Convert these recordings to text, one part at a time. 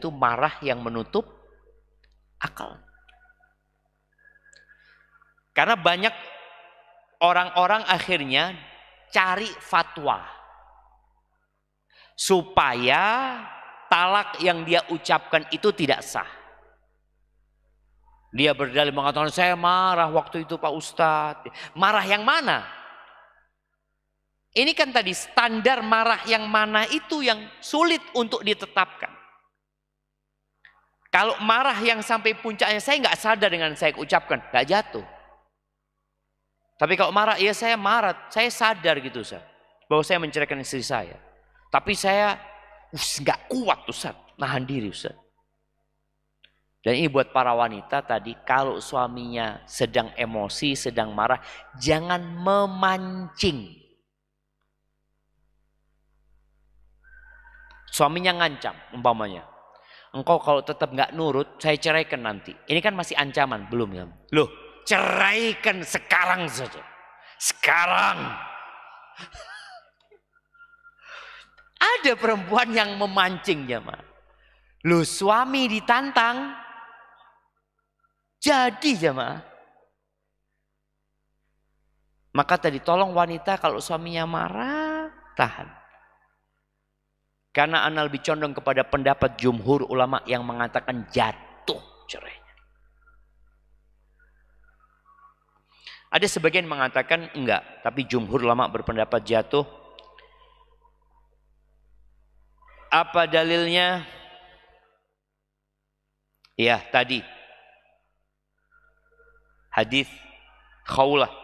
itu marah yang menutup akal. Karena banyak orang-orang akhirnya cari fatwa supaya talak yang dia ucapkan itu tidak sah. Dia berdalil mengatakan, saya marah waktu itu Pak Ustadz. Marah yang mana? Ini kan tadi standar marah yang mana itu yang sulit untuk ditetapkan. Kalau marah yang sampai puncaknya saya nggak sadar dengan saya ucapkan, nggak jatuh. Tapi kalau marah, ya saya marah, saya sadar gitu Ustaz, bahwa saya menceraikan istri saya. Tapi saya nggak kuat Ustaz, nahan diri Ustaz. Dan ini buat para wanita tadi, kalau suaminya sedang emosi, sedang marah, jangan memancing. Suaminya ngancam, umpamanya, engkau kalau tetap nggak nurut, saya ceraikan nanti. Ini kan masih ancaman, belum ya? Loh, ceraikan sekarang saja. Sekarang. Ada perempuan yang memancing jemaah. Loh, suami ditantang, jadi jemaah. Maka tadi tolong wanita kalau suaminya marah, tahan. Karena ana lebih condong kepada pendapat jumhur ulama yang mengatakan jatuh cerainya. Ada sebagian mengatakan enggak, tapi jumhur ulama berpendapat jatuh. Apa dalilnya? Ya, tadi hadis Khawlah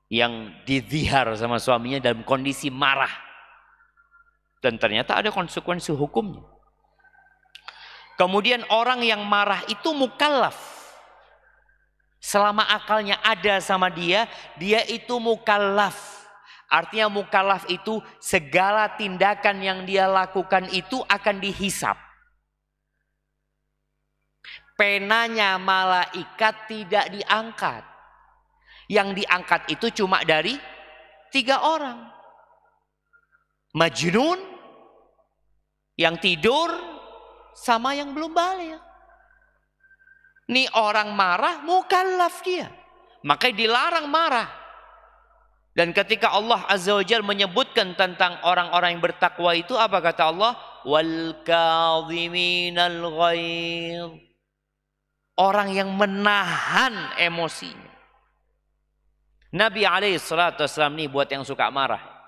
yang dizihar sama suaminya dalam kondisi marah. Dan ternyata ada konsekuensi hukumnya. Kemudian orang yang marah itu mukallaf. Selama akalnya ada sama dia, dia itu mukallaf. Artinya mukallaf itu segala tindakan yang dia lakukan itu akan dihisap. Penanya malaikat tidak diangkat. Yang diangkat itu cuma dari 3 orang. Majnun, yang tidur, sama yang belum balik. Nih orang marah, mukallaf dia. Makanya dilarang marah. Dan ketika Allah Azza wa Jalla menyebutkan tentang orang-orang yang bertakwa itu, apa kata Allah? Wal kadhiminal ghaidh. Orang yang menahan emosinya. Nabi SAW nih buat yang suka marah.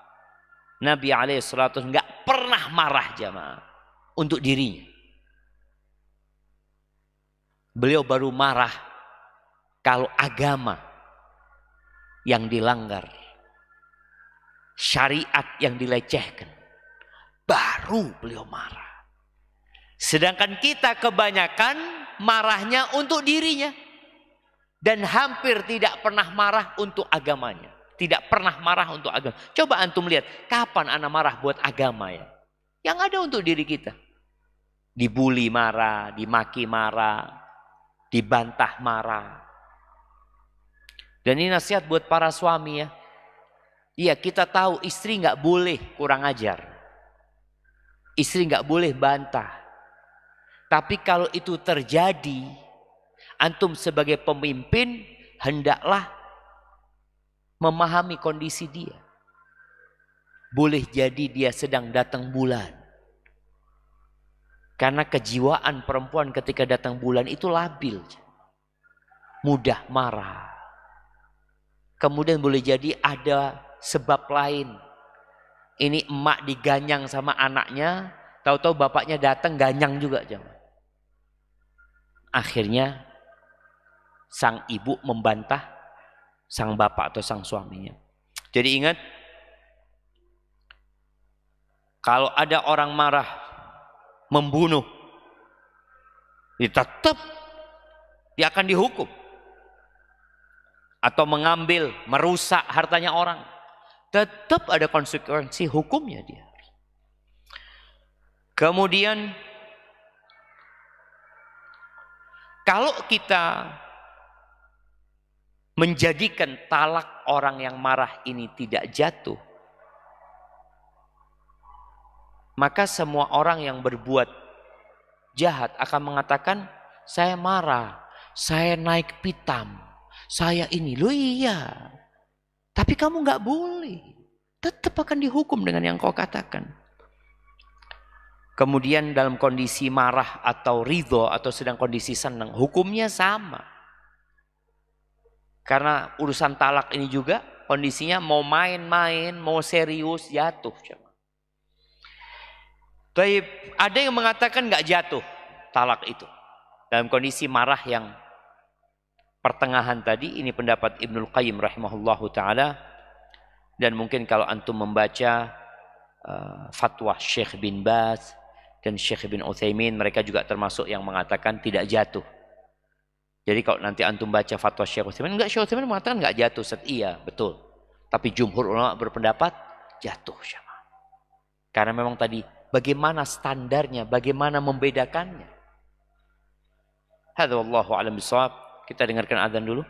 Nabi SAW nggak pernah marah jamaah untuk dirinya. Beliau baru marah kalau agama yang dilanggar, syariat yang dilecehkan, baru beliau marah. Sedangkan kita kebanyakan marahnya untuk dirinya dan hampir tidak pernah marah untuk agamanya. Tidak pernah marah untuk agama. Coba antum lihat, kapan ana marah buat agama ya? Yang ada untuk diri kita. Dibully marah, dimaki marah, dibantah marah. Dan ini nasihat buat para suami ya. Iya, kita tahu istri nggak boleh kurang ajar. Istri nggak boleh bantah. Tapi kalau itu terjadi, antum sebagai pemimpin hendaklah memahami kondisi dia. Boleh jadi dia sedang datang bulan. Karena kejiwaan perempuan ketika datang bulan itu labil. Mudah marah. Kemudian boleh jadi ada sebab lain. Ini emak diganyang sama anaknya, tahu-tahu bapaknya datang ganyang juga. Akhirnya sang ibu membantah sang bapak atau sang suaminya. Jadi ingat, kalau ada orang marah membunuh, tetap dia akan dihukum. Atau mengambil, merusak hartanya orang, tetap ada konsekuensi hukumnya dia. Kemudian kalau kita menjadikan talak orang yang marah ini tidak jatuh, maka semua orang yang berbuat jahat akan mengatakan, saya marah, saya naik pitam, saya ini. Loh iya, tapi kamu nggak boleh. Tetap akan dihukum dengan yang kau katakan. Kemudian dalam kondisi marah atau ridho atau sedang kondisi senang, hukumnya sama. Karena urusan talak ini juga kondisinya mau main-main, mau serius, jatuh. Baik, ada yang mengatakan nggak jatuh talak itu dalam kondisi marah yang pertengahan tadi. Ini pendapat Ibnul Qayyim rahimahullahu taala, dan mungkin kalau antum membaca fatwa Syekh bin Baz dan Syekh bin Utsaimin, mereka juga termasuk yang mengatakan tidak jatuh. Jadi kalau nanti antum baca fatwa Syekh Utsaimin, enggak, Syekh Utsaimin mengatakan enggak jatuh. Iya, betul. Tapi jumhur ulama berpendapat jatuh. Karena memang tadi bagaimana standarnya, bagaimana membedakannya. Hadza wallahu a'lam bishawab. Kita dengarkan azan dulu.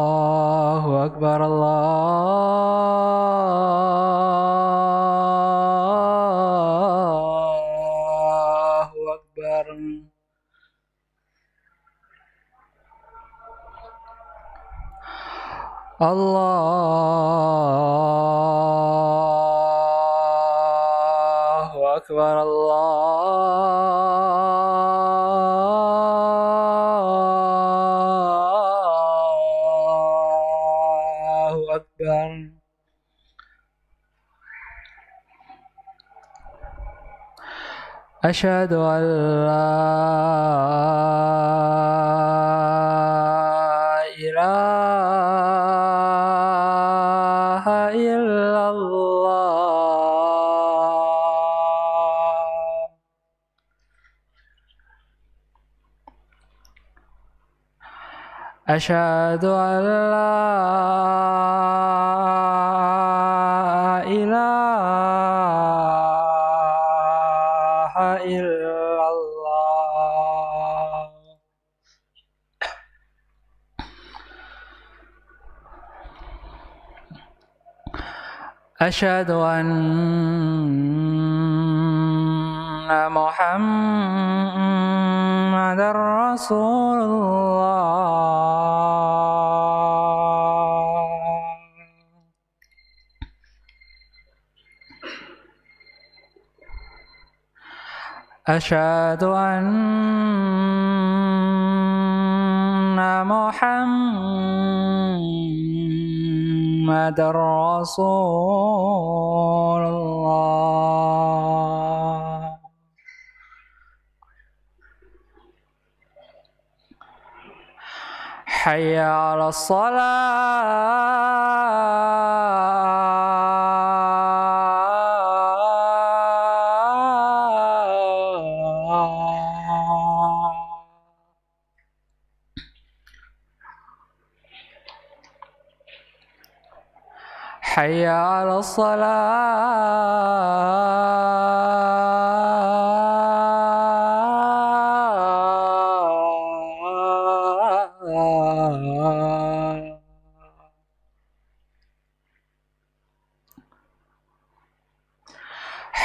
Allahu Akbar, Allahu Akbar. Allahu Akbar, Allahu Akbar. Asyhadu an la ilaha illallah. Asyhadu an la ilaha illallah. Asyhadu anna Muhammadar Rasulullah. Asyhadu anna Muhammadar Rasulullah. Hayya 'alas shalah. Hayya 'alas shalah.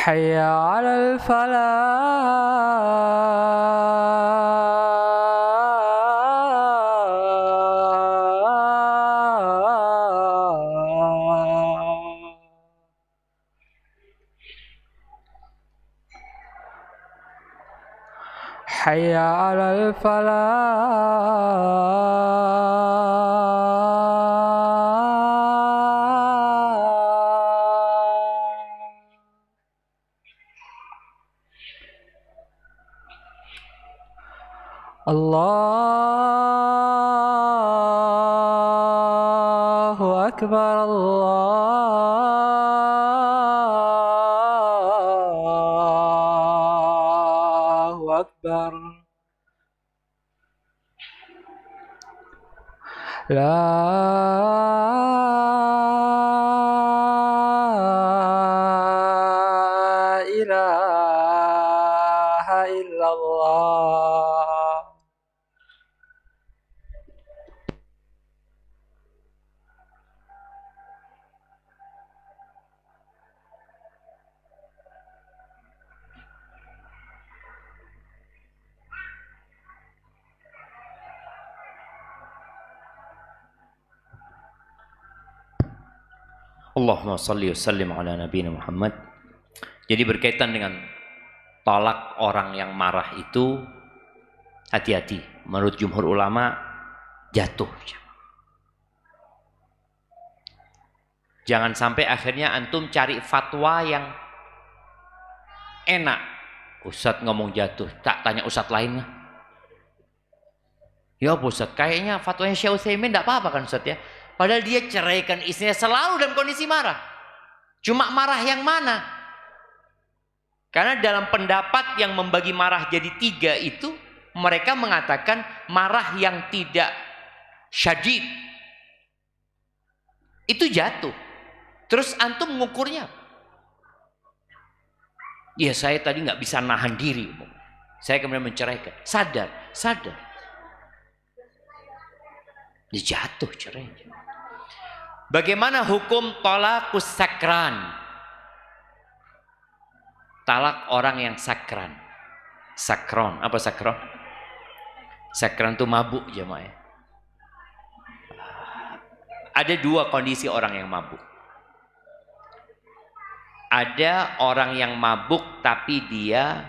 Hayya 'alal falah. Hayya 'alal falah. Allahu Akbar, Allahu Akbar. La Allahumma salli wa sallim ala nabiyina Muhammad. Jadi berkaitan dengan talak orang yang marah itu, hati-hati. Menurut jumhur ulama jatuh. Jangan sampai akhirnya antum cari fatwa yang enak. Ustadz ngomong jatuh, tak tanya ustadz lainnya. Ya Ustadz, kayaknya fatwanya Syekh Utsaimin tidak apa-apa kan Ustadz ya. Padahal dia ceraikan istrinya selalu dalam kondisi marah. Cuma marah yang mana? Karena dalam pendapat yang membagi marah jadi 3 itu, mereka mengatakan marah yang tidak syadid itu jatuh. Terus antum mengukurnya. Ya saya tadi nggak bisa nahan diri. Saya kemudian menceraikan. Sadar. Dia jatuh cerai. Bagaimana hukum talakus sakran? Talak orang yang sakran. Sakron, apa sakron? Sakran itu mabuk jemaah. Ada 2 kondisi orang yang mabuk. Ada orang yang mabuk tapi dia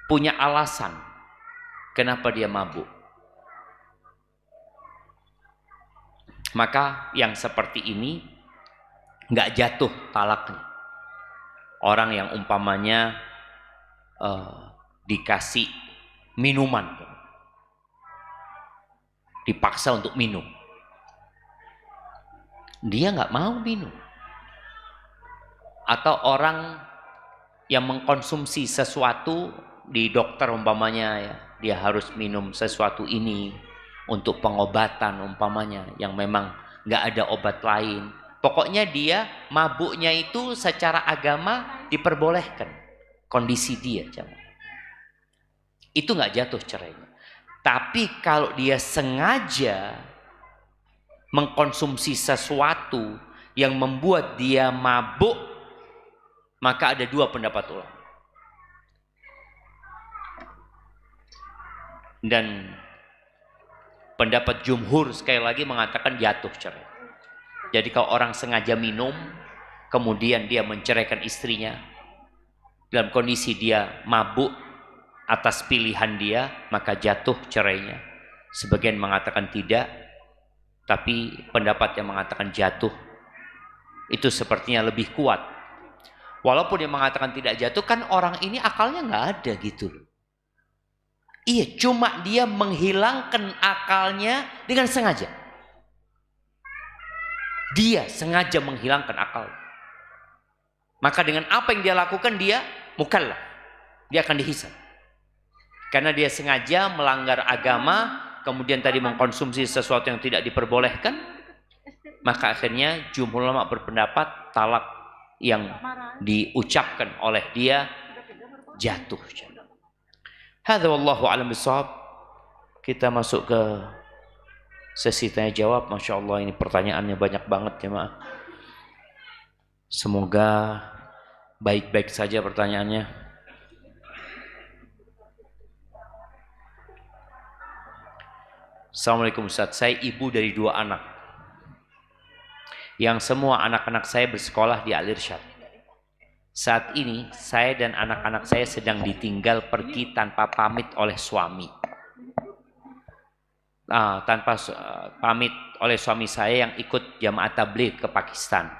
punya alasan kenapa dia mabuk. Maka yang seperti ini nggak jatuh talaknya. Orang yang umpamanya dikasih minuman, dipaksa untuk minum, dia nggak mau minum. Atau orang yang mengkonsumsi sesuatu di dokter umpamanya ya, dia harus minum sesuatu ini untuk pengobatan umpamanya yang memang nggak ada obat lain. Pokoknya dia mabuknya itu secara agama diperbolehkan. Kondisi dia itu nggak jatuh cerainya. Tapi kalau dia sengaja mengkonsumsi sesuatu yang membuat dia mabuk, maka ada 2 pendapat ulama. Dan pendapat jumhur sekali lagi mengatakan jatuh cerai. Jadi kalau orang sengaja minum, kemudian dia menceraikan istrinya, dalam kondisi dia mabuk atas pilihan dia, maka jatuh cerainya. Sebagian mengatakan tidak, tapi pendapat yang mengatakan jatuh itu sepertinya lebih kuat. Walaupun dia mengatakan tidak jatuh, kan orang ini akalnya nggak ada gitu loh. Iya, cuma dia menghilangkan akalnya dengan sengaja. Dia sengaja menghilangkan akal. Maka dengan apa yang dia lakukan, dia mukallaf. Dia akan dihisab. Karena dia sengaja melanggar agama, kemudian tadi mengkonsumsi sesuatu yang tidak diperbolehkan, maka akhirnya jumhur ulama berpendapat talak yang diucapkan oleh dia jatuh. Hadza wallahu a'lam bishawab. Kita masuk ke sesi tanya jawab. Masya Allah, ini pertanyaannya banyak banget jemaah. Semoga baik-baik saja pertanyaannya. Assalamualaikum Ustaz, saya ibu dari 2 anak yang semua anak-anak saya bersekolah di Al-Irsyad. Saat ini saya dan anak-anak saya sedang ditinggal pergi tanpa pamit oleh suami. Tanpa pamit oleh suami saya yang ikut jamaah tabligh ke Pakistan.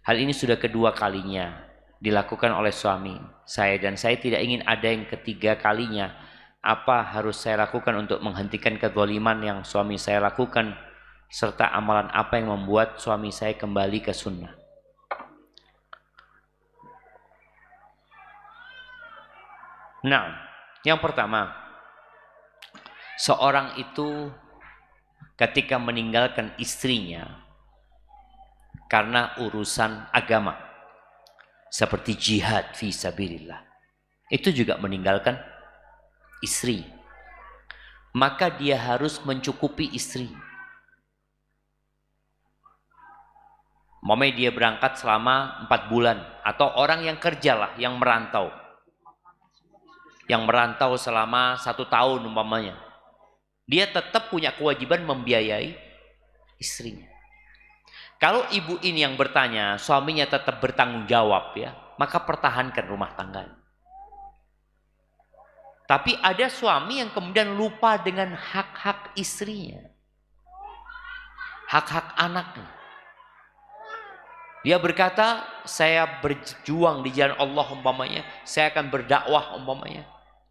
Hal ini sudah kedua kalinya dilakukan oleh suami saya dan saya tidak ingin ada yang ketiga kalinya. Apa harus saya lakukan untuk menghentikan kezaliman yang suami saya lakukan, serta amalan apa yang membuat suami saya kembali ke sunnah? Nah, yang pertama, seorang itu ketika meninggalkan istrinya karena urusan agama, seperti jihad fi sabilillah, itu juga meninggalkan istri, maka dia harus mencukupi istri. Dia berangkat selama 4 bulan, atau orang yang kerjalah, yang merantau selama 1 tahun umpamanya, dia tetap punya kewajiban membiayai istrinya. Kalau ibu ini yang bertanya, suaminya tetap bertanggung jawab ya, maka pertahankan rumah tangga. Tapi ada suami yang kemudian lupa dengan hak-hak istrinya. Hak-hak anaknya. Dia berkata, saya berjuang di jalan Allah umpamanya, saya akan berdakwah umpamanya.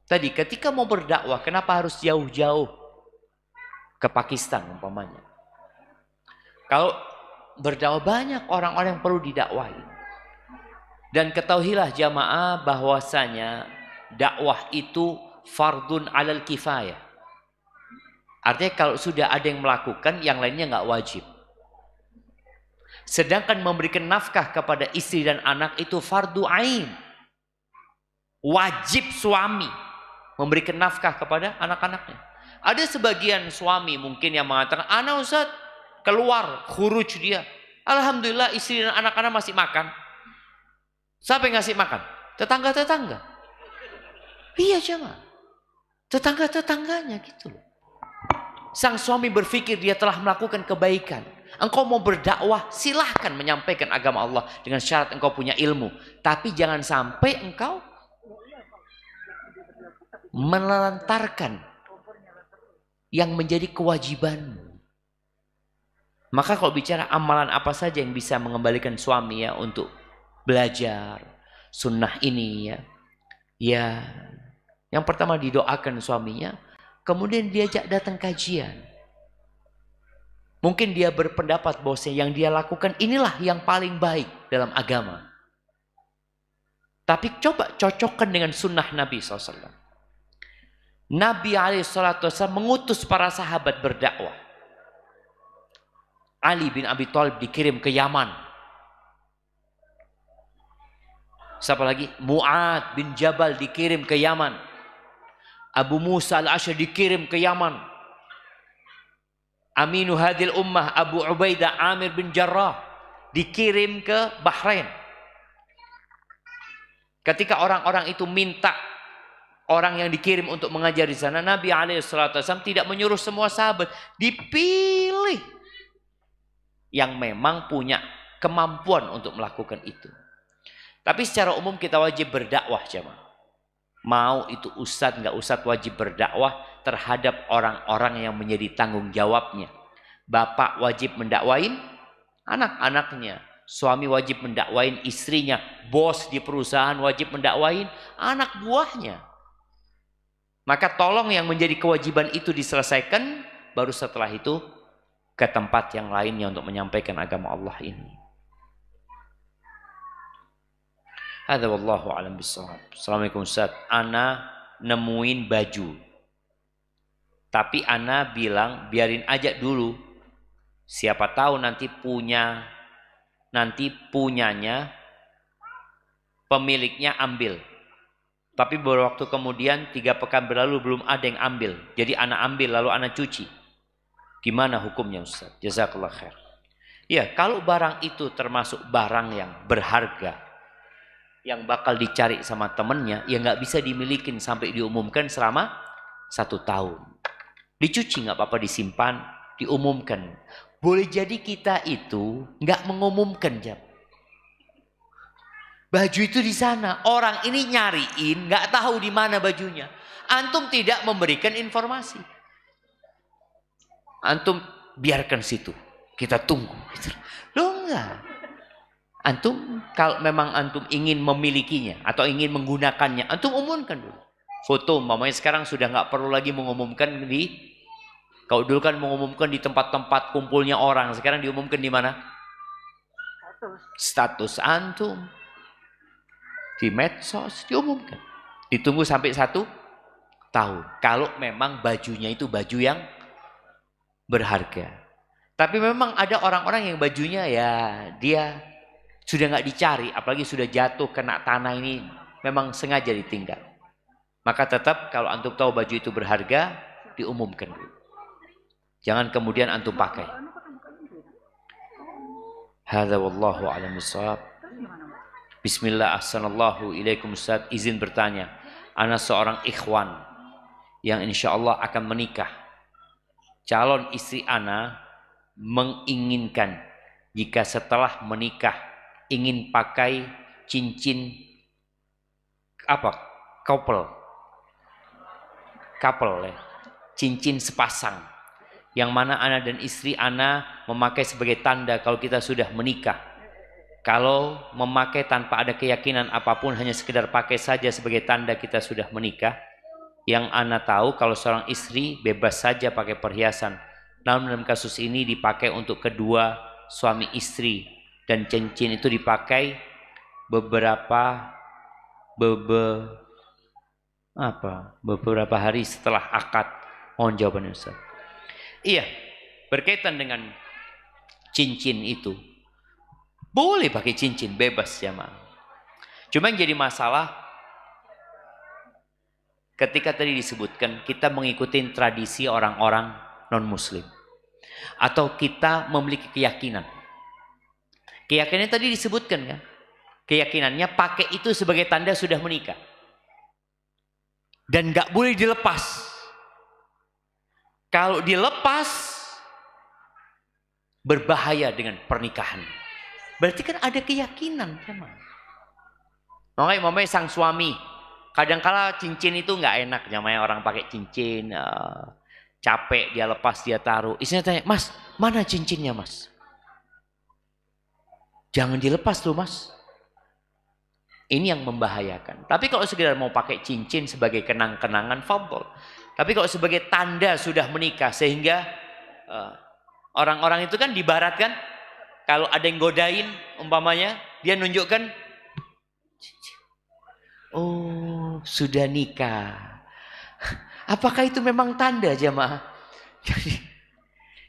Tadi ketika mau berdakwah, kenapa harus jauh-jauh ke Pakistan umpamanya? Kalau berdakwah banyak orang-orang yang perlu didakwahi. Dan ketahuilah jamaah bahwasanya dakwah itu fardun alal kifayah. Artinya kalau sudah ada yang melakukan, yang lainnya nggak wajib. Sedangkan memberikan nafkah kepada istri dan anak itu fardu ain. Wajib suami memberikan nafkah kepada anak-anaknya. Ada sebagian suami mungkin yang mengatakan, "Ana Ustaz, keluar, khuruj dia. Alhamdulillah istri dan anak-anak masih makan." Siapa yang ngasih makan? Tetangga-tetangga. Iya jemaah. Tetangga-tetangganya gitu loh. Sang suami berpikir dia telah melakukan kebaikan. Engkau mau berdakwah, silahkan menyampaikan agama Allah dengan syarat engkau punya ilmu. Tapi jangan sampai engkau menelantarkan yang menjadi kewajibanmu. Maka kalau bicara amalan apa saja yang bisa mengembalikan suami ya untuk belajar sunnah ini ya. Ya, yang pertama didoakan suaminya, kemudian diajak datang kajian. Mungkin dia berpendapat bahwa yang dia lakukan inilah yang paling baik dalam agama. Tapi coba cocokkan dengan sunnah Nabi SAW. Nabi SAW mengutus para sahabat berdakwah. Ali bin Abi Thalib dikirim ke Yaman. Siapa lagi? Mu'ad bin Jabal dikirim ke Yaman. Abu Musa al-Asy'ari dikirim ke Yaman. Aminu hadil ummah Abu Ubaidah Amir bin Jarrah dikirim ke Bahrain. Ketika orang-orang itu minta orang yang dikirim untuk mengajar di sana, Nabi SAW tidak menyuruh semua sahabat, dipilih yang memang punya kemampuan untuk melakukan itu. Tapi secara umum kita wajib berdakwah jemaah. Mau itu ustadz nggak ustadz wajib berdakwah terhadap orang-orang yang menjadi tanggung jawabnya. Bapak wajib mendakwain anak-anaknya. Suami wajib mendakwain istrinya. Bos di perusahaan wajib mendakwain anak buahnya. Maka tolong yang menjadi kewajiban itu diselesaikan. Baru setelah itu ke tempat yang lainnya untuk menyampaikan agama Allah ini. Hadza wallahu a'lam bissawab. Assalamualaikum Ustaz. Ana nemuin baju. Tapi ana bilang biarin aja dulu. Siapa tahu nanti punyanya pemiliknya ambil. Tapi beberapa waktu kemudian 3 pekan berlalu belum ada yang ambil. Jadi ana ambil lalu ana cuci. Gimana hukumnya Ustaz? Jazakallah khair. Ya, kalau barang itu termasuk barang yang berharga, yang bakal dicari sama temennya, ya nggak bisa dimilikin sampai diumumkan selama 1 tahun. Dicuci nggak apa-apa, disimpan, diumumkan. Boleh jadi kita itu nggak mengumumkan jam. Baju itu di sana, orang ini nyariin, nggak tahu di mana bajunya. Antum tidak memberikan informasi. Antum biarkan situ, kita tunggu. Loh enggak. Antum kalau memang antum ingin memilikinya atau ingin menggunakannya, antum umumkan dulu. Foto, mamanya sekarang sudah nggak perlu lagi mengumumkan kalau dulu kan mengumumkan di tempat-tempat kumpulnya orang, sekarang diumumkan di mana? Status antum di medsos diumumkan. Ditunggu sampai 1 tahun. Kalau memang bajunya itu baju yang berharga. Tapi memang ada orang-orang yang bajunya ya dia sudah nggak dicari, apalagi sudah jatuh kena tanah ini, memang sengaja ditinggal. Maka tetap kalau antum tahu baju itu berharga, diumumkan dulu. Jangan kemudian antum pakai. Hadza wallahu a'lam bissawab. Bismillah, ahsanallahu ilaikum Ustaz. Izin bertanya, ana seorang ikhwan yang insya Allah akan menikah. Calon istri ana menginginkan jika setelah menikah ingin pakai cincin apa? Couple ya. Cincin sepasang. Yang mana ana dan istri ana memakai sebagai tanda kalau kita sudah menikah. Kalau memakai tanpa ada keyakinan apapun, hanya sekedar pakai saja sebagai tanda kita sudah menikah. Yang ana tahu kalau seorang istri bebas saja pakai perhiasan. Namun dalam kasus ini dipakai untuk kedua suami istri. Dan cincin itu dipakai beberapa hari setelah akad. Mohon jawabannya Ustaz. Iya, berkaitan dengan cincin itu. Boleh pakai cincin, bebas jamaah. Cuma yang jadi masalah ketika tadi disebutkan kita mengikuti tradisi orang-orang non-muslim. Atau kita memiliki keyakinan. Keyakinan tadi disebutkan kan? Keyakinannya pakai itu sebagai tanda sudah menikah. Dan gak boleh dilepas. Kalau dilepas berbahaya dengan pernikahan. Berarti kan ada keyakinan teman. Makanya sang suami kadangkala cincin itu nggak enak, namanya orang pakai cincin, capek dia lepas dia taruh. Istrinya tanya, "Mas, mana cincinnya, Mas?" Jangan dilepas tuh, Mas. Ini yang membahayakan. Tapi kalau sekedar mau pakai cincin sebagai kenang-kenangan, fadhol. Tapi kalau sebagai tanda sudah menikah, sehingga orang-orang itu kan dibaratkan, kalau ada yang godain, umpamanya, dia nunjukkan, oh sudah nikah. Apakah itu memang tanda jamaah?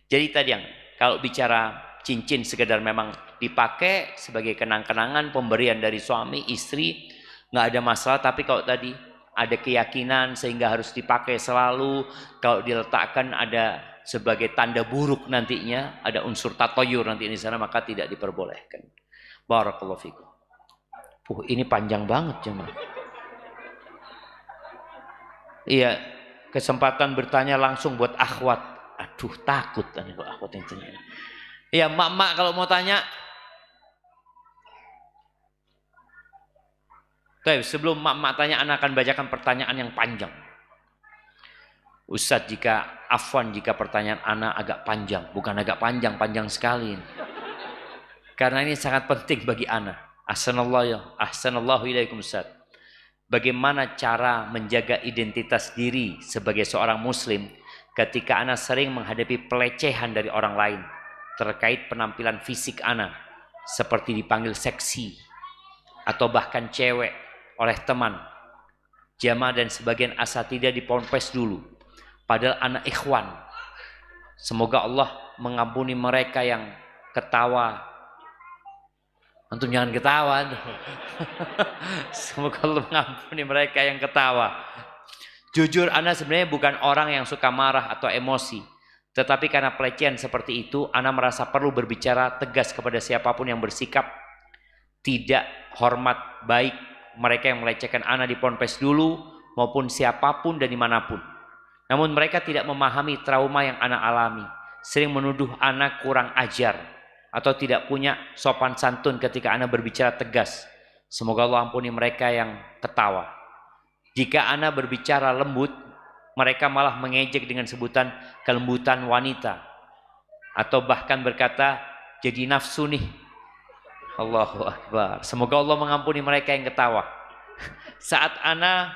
Jadi tadi yang, kalau bicara cincin sekedar memang dipakai sebagai kenang-kenangan pemberian dari suami, istri, nggak ada masalah. Tapi kalau tadi ada keyakinan sehingga harus dipakai selalu, kalau diletakkan ada sebagai tanda buruk nantinya, ada unsur tatoyur nanti di sana, maka tidak diperbolehkan. Barakallahu fikum. Ini panjang banget jemaah. Iya, kesempatan bertanya langsung buat akhwat. Aduh, takut kan kalau akhwat yang tanya. Iya, mak-mak kalau mau tanya. Baik, sebelum mak-mak tanya, anak akan bacakan pertanyaan yang panjang. Ustadz, jika pertanyaan anak agak panjang, bukan agak panjang, panjang sekali. Karena ini sangat penting bagi anak. Ahsanallahu ilaikum Ustadz. Bagaimana cara menjaga identitas diri sebagai seorang muslim ketika anak sering menghadapi pelecehan dari orang lain terkait penampilan fisik anak, seperti dipanggil seksi atau bahkan cewek oleh teman, jamaah dan sebagian asatidah di ponpes dulu, padahal anak ikhwan. Semoga Allah mengampuni mereka yang ketawa. Antum jangan ketawa. Semoga Allah mengampuni mereka yang ketawa. Jujur, ana sebenarnya bukan orang yang suka marah atau emosi, tetapi karena pelecehan seperti itu, ana merasa perlu berbicara tegas kepada siapapun yang bersikap tidak hormat baik mereka yang melecehkan ana di ponpes dulu, maupun siapapun dan dimanapun. Namun mereka tidak memahami trauma yang ana alami, sering menuduh ana kurang ajar atau tidak punya sopan santun ketika ana berbicara tegas. Semoga Allah ampuni mereka yang ketawa. Jika ana berbicara lembut, mereka malah mengejek dengan sebutan kelembutan wanita, atau bahkan berkata, jadi nafsu nih. Allahu Akbar. Semoga Allah mengampuni mereka yang ketawa. Saat ana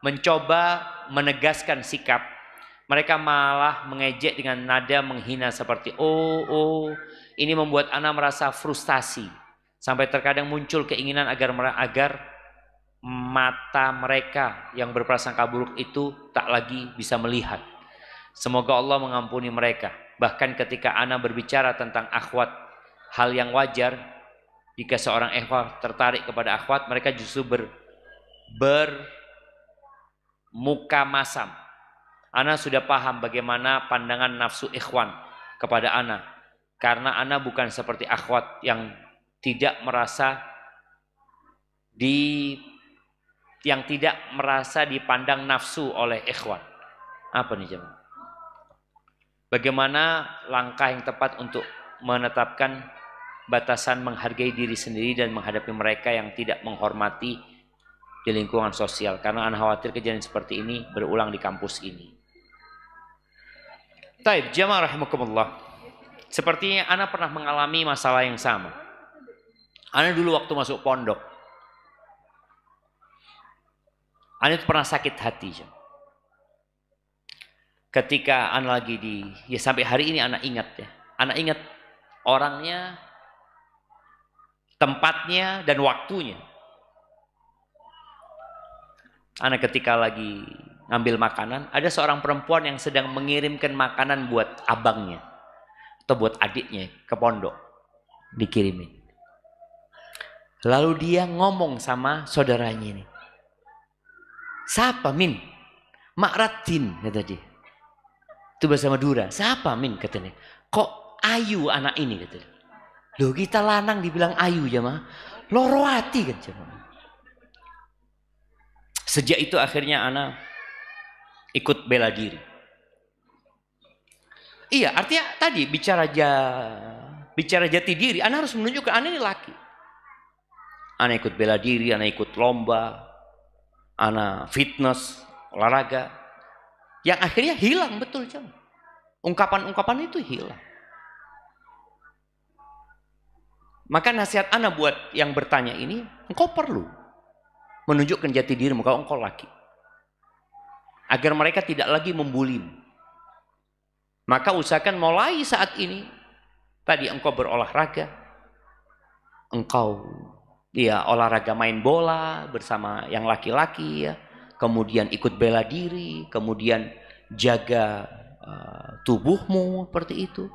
mencoba menegaskan sikap, mereka malah mengejek dengan nada menghina seperti oh. Ini membuat ana merasa frustasi, sampai terkadang muncul keinginan agar mata mereka yang berprasangka buruk itu tak lagi bisa melihat. Semoga Allah mengampuni mereka. Bahkan ketika ana berbicara tentang akhwat, hal yang wajar jika seorang ikhwah tertarik kepada akhwat, mereka justru bermuka masam. Ana sudah paham bagaimana pandangan nafsu ikhwan kepada ana, karena ana bukan seperti akhwat yang tidak merasa dipandang nafsu oleh ikhwan. Apa nih jemaah? Bagaimana langkah yang tepat untuk menetapkan batasan menghargai diri sendiri dan menghadapi mereka yang tidak menghormati di lingkungan sosial. Karena ana khawatir kejadian seperti ini berulang di kampus ini. Taib, jamaah rahimakumullah. Sepertinya ana pernah mengalami masalah yang sama. Ana dulu waktu masuk pondok, ana itu pernah sakit hati. Ketika ana lagi ya sampai hari ini ana ingat ya. Ana ingat orangnya, tempatnya, dan waktunya. Ana ketika lagi ngambil makanan, ada seorang perempuan yang sedang mengirimkan makanan buat abangnya atau buat adiknya ke pondok, dikirimin. Lalu dia ngomong sama saudaranya ini, "Siapa Min?" "Mak Ratin," kata dia. Itu bahasa Madura. "Siapa Min?" katanya. "Kok ayu anak ini?" katanya. Loh, kita lanang dibilang ayu jemaah. Loro hati kan jemaah. Sejak itu akhirnya ana ikut bela diri. Iya, artinya tadi bicara jati diri, ana harus menunjukkan ana ini laki. Ana ikut bela diri, ana ikut lomba, ana fitness, olahraga. Yang akhirnya hilang betul jemaah. Ungkapan-ungkapan itu hilang. Maka nasihat ana buat yang bertanya ini, engkau perlu menunjukkan jati dirimu kalau engkau laki. Agar mereka tidak lagi membulimu. Maka usahakan mulai saat ini, tadi engkau berolahraga, engkau olahraga main bola bersama yang laki-laki ya, kemudian ikut bela diri, kemudian jaga tubuhmu seperti itu.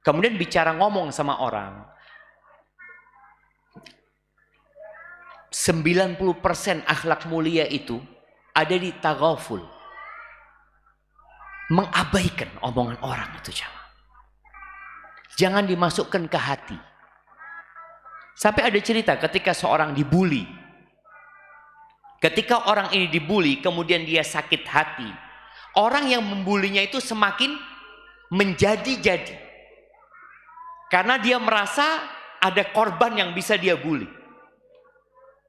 Kemudian bicara ngomong sama orang. 90% akhlak mulia itu ada di taghaful. Mengabaikan omongan orang itu jangan dimasukkan ke hati. Sampai ada cerita ketika seorang dibuli. Ketika orang ini dibuli kemudian dia sakit hati. Orang yang membulinya itu semakin menjadi-jadi. Karena dia merasa ada korban yang bisa dia bully.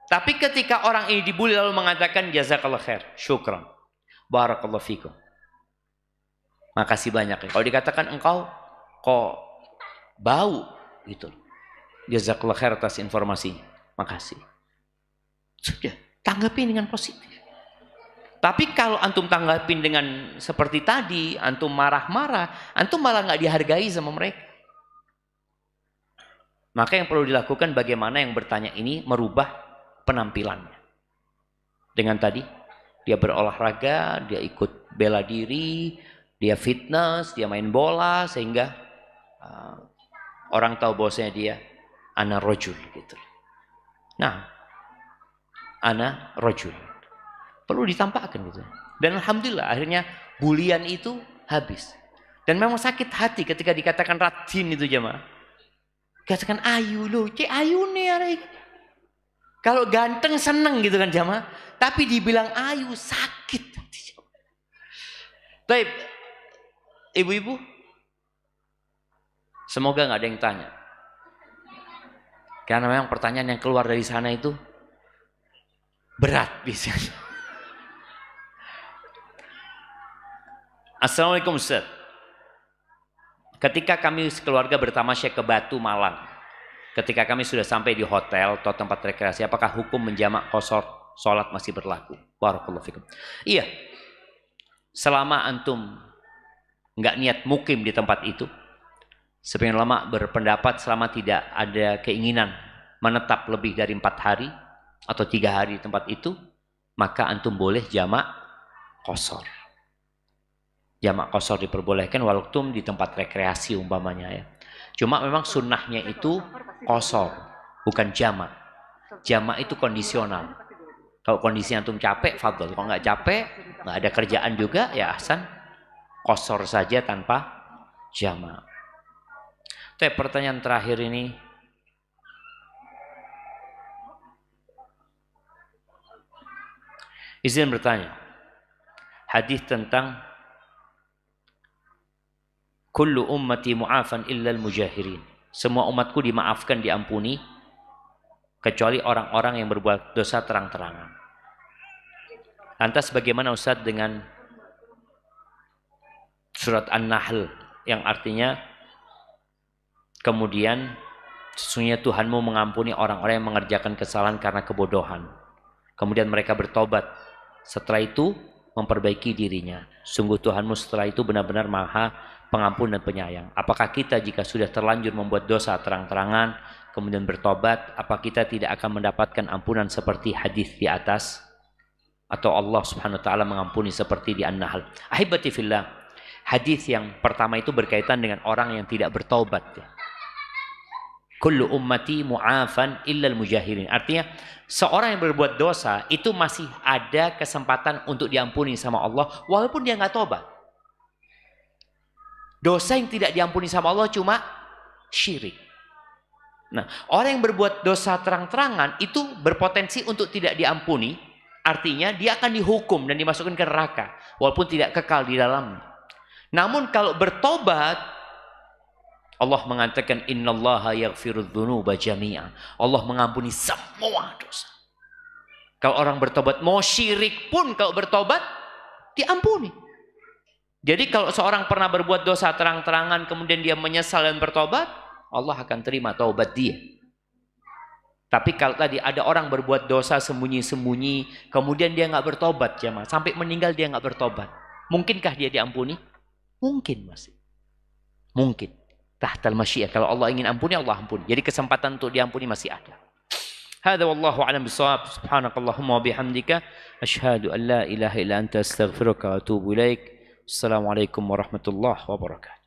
Tapi ketika orang ini dibully lalu mengatakan jazakallah khair, syukran, barakallahu fikum, makasih banyak ya. Kalau dikatakan engkau kok bau gitu, jazakallah khair atas informasinya, makasih. Sudah, tanggapin dengan positif. Tapi kalau antum tanggapin dengan seperti tadi, antum marah-marah, antum malah nggak dihargai sama mereka. Maka yang perlu dilakukan bagaimana yang bertanya ini merubah penampilannya. Dengan tadi, dia berolahraga, dia ikut bela diri, dia fitness, dia main bola, sehingga orang tahu bahwasanya dia ana rojul gitu. Nah, ana rojul. Perlu ditampakkan gitu. Dan alhamdulillah akhirnya bulian itu habis. Dan memang sakit hati ketika dikatakan ratin itu jemaah. Katakan ayu loh, cek ayu nih hari. Kalau ganteng seneng gitu kan jamaah, tapi dibilang ayu sakit. Baik, ibu-ibu, semoga nggak ada yang tanya. Karena memang pertanyaan yang keluar dari sana itu berat biasanya. Assalamualaikum Ustaz. Ketika kami sekeluarga bertamasya ke Batu Malang, ketika kami sudah sampai di hotel atau tempat rekreasi, apakah hukum menjamak qashar sholat masih berlaku? Barakallahu fikum. Iya, selama antum nggak niat mukim di tempat itu, sebagian ulama berpendapat selama tidak ada keinginan menetap lebih dari 4 hari atau 3 hari di tempat itu, maka antum boleh jamak qashar. Jamak qashar diperbolehkan walaupun di tempat rekreasi umpamanya ya. Cuma memang sunnahnya itu qashar, bukan jamak. Jamak itu kondisional. Kalau kondisi antum capek, fadhol. Kalau nggak capek, nggak ada kerjaan juga, ya ahsan, qashar saja tanpa jamak. Tapi pertanyaan terakhir ini, izin bertanya, hadis tentang Kullu ummati mu'afan illal mujahirin. Semua umatku dimaafkan, diampuni, kecuali orang-orang yang berbuat dosa terang-terangan. Lantas bagaimana Ustaz dengan surat An-Nahl yang artinya kemudian sesungguhnya Tuhanmu mengampuni orang-orang yang mengerjakan kesalahan karena kebodohan. Kemudian mereka bertobat. Setelah itu memperbaiki dirinya. Sungguh Tuhanmu setelah itu benar-benar maha pengampun dan penyayang. Apakah kita jika sudah terlanjur membuat dosa terang-terangan kemudian bertobat, apa kita tidak akan mendapatkan ampunan seperti hadis di atas? Atau Allah Subhanahu wa taala mengampuni seperti di An-Nahl? Ahibati fillah, hadis yang pertama itu berkaitan dengan orang yang tidak bertobat. Kullu ummati mu'afan illal mujahirin. Artinya seorang yang berbuat dosa itu masih ada kesempatan untuk diampuni sama Allah walaupun dia nggak tobat. Dosa yang tidak diampuni sama Allah cuma syirik. Nah, orang yang berbuat dosa terang-terangan itu berpotensi untuk tidak diampuni. Artinya dia akan dihukum dan dimasukkan ke neraka walaupun tidak kekal di dalamnya. Namun kalau bertobat, Allah mengatakan innallaha yaghfirudz dzunuba jami'a. Allah mengampuni semua dosa. Kalau orang bertobat, mau syirik pun kalau bertobat diampuni. Jadi kalau seorang pernah berbuat dosa terang-terangan kemudian dia menyesal dan bertobat, Allah akan terima taubat dia. Tapi kalau tadi ada orang berbuat dosa sembunyi-sembunyi, kemudian dia nggak bertobat, jemaah, sampai meninggal dia nggak bertobat, mungkinkah dia diampuni? Mungkin masih, mungkin. Tahtal masyiah, kalau Allah ingin ampuni, Allah ampuni. Jadi kesempatan untuk diampuni masih ada. Hadza wallahu a'lam bissawab. Subhanakallahumma wa bihamdika asyhadu an la ilaha illa anta astaghfiruka wa atubu ilaik. Assalamualaikum warahmatullahi wabarakatuh.